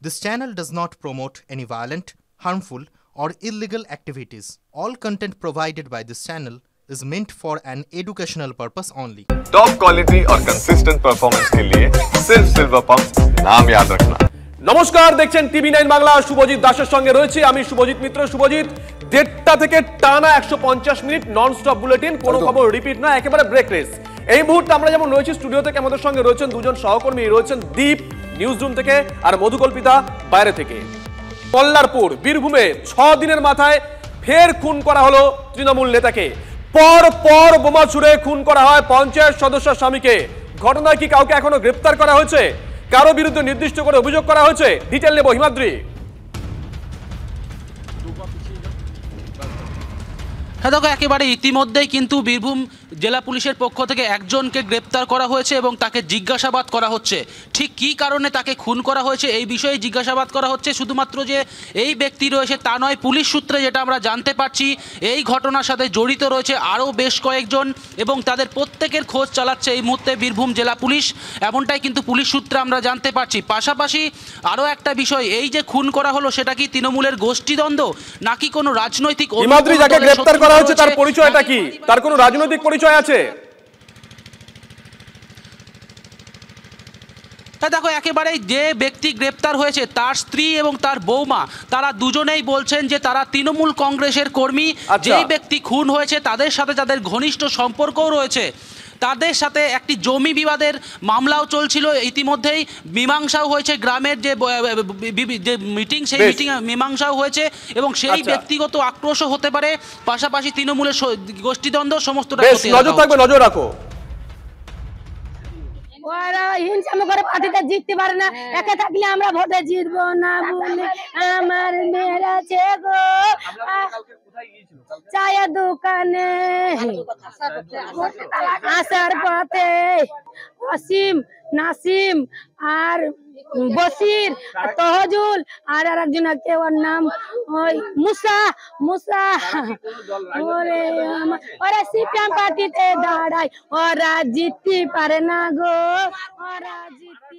This channel does not promote any violent, harmful, or illegal activities. All content provided by this channel is meant for an educational purpose only. Top quality और consistent performance के लिए सिर्फ silver pump नाम याद रखना। নমস্কার, দেখছেন টিভি9 বাংলা। শুভজিৎ দাসের সঙ্গে রয়েছে আমি শুভজিৎ মিত্র। শুভজিৎ, 1:30 থেকে টানা 150 মিনিট নন স্টপ বুলেটিন, কোনো খবর রিপিট না, একেবারে ব্রেক রেস। এই মুহূর্তে আমরা যেমন রয়েছি স্টুডিও থেকে, আমাদের সঙ্গে রয়েছেন দুজন সহকর্মী, রয়েছেন দীপ নিউজ রুম থেকে আর মধুকল্পিতা বাইরে থেকে। কল্লারপুর বীরভূমে 6 দিনের মাথায় ফের খুন করা হলো তৃণমূল নেতাকে। পর পর বোমা ছুড়ে খুন করা হয় পঞ্চায়েত সদস্যের স্বামীকে। ঘটনায় কি কাউকে এখনো গ্রেফতার করা হয়েছে? কারো বিরুদ্ধে নির্দিষ্ট করে অভিযোগ করা হয়েছে? ডিটেইল নেব হিমাদ্রি। হ্যাঁ দেখো, একেবারে ইতিমধ্যেই কিন্তু বীরভূম জেলা পুলিশের পক্ষ থেকে একজনকে গ্রেপ্তার করা হয়েছে এবং তাকে জিজ্ঞাসাবাদ করা হচ্ছে। ঠিক কী কারণে তাকে খুন করা হয়েছে এই বিষয়ে জিজ্ঞাসাবাদ করা হচ্ছে। শুধুমাত্র যে এই ব্যক্তি রয়েছে তা নয়, পুলিশ সূত্রে যেটা আমরা জানতে পারছি, এই ঘটনার সাথে জড়িত রয়েছে আরও বেশ কয়েকজন এবং তাদের প্রত্যেকের খোঁজ চালাচ্ছে এই মুহূর্তে বীরভূম জেলা পুলিশ, এমনটাই কিন্তু পুলিশ সূত্রে আমরা জানতে পারছি। পাশাপাশি আরও একটা বিষয়, এই যে খুন করা হলো সেটা কি তৃণমূলের গোষ্ঠীদ্বন্দ্ব নাকি কোনো রাজনৈতিক? যাকে গ্রেফতার করা হয়েছে তার পরিচয়টা কি? তার কোনো রাজনৈতিক পরিচয় আছে? দেখো, একেবারে যে ব্যক্তি গ্রেপ্তার হয়েছে তার স্ত্রী এবং তার বৌমা, তারা দুজনেই বলছেন যে তারা তৃণমূল কংগ্রেসের কর্মী। যেই ব্যক্তি খুন হয়েছে তাদের সাথে তাদের ঘনিষ্ঠ সম্পর্কও রয়েছে। তাদের সাথে একটি জমি বিবাদের মামলাও চলছিল, ইতিমধ্যেই মীমাংসাও হয়েছে। গ্রামের যে মিটিং, সেই মিটিং মীমাংসাও হয়েছে এবং সেই ব্যক্তিগত আক্রোশও হতে পারে। পাশাপাশি তৃণমূলের গোষ্ঠীদ্বন্দ্ব সমস্তটা নজর থাকবে, নজর রাখো। ওরা হিংসাম করে পার্টিতে জিততে পারে না, একা থাকলে আমরা ভোটে জিতবো না বলে আমার মেরেছে গো চায়ের দোকানে আসার পথে অসীম, নাসিম আর বসির, তহজুল আর একজন আছে, ওর নাম ওই মুসা। ওরা সিপিএম পার্টিতে দাঁড়ায়, ওরা জিততে পারে না গো, ওরা জিততে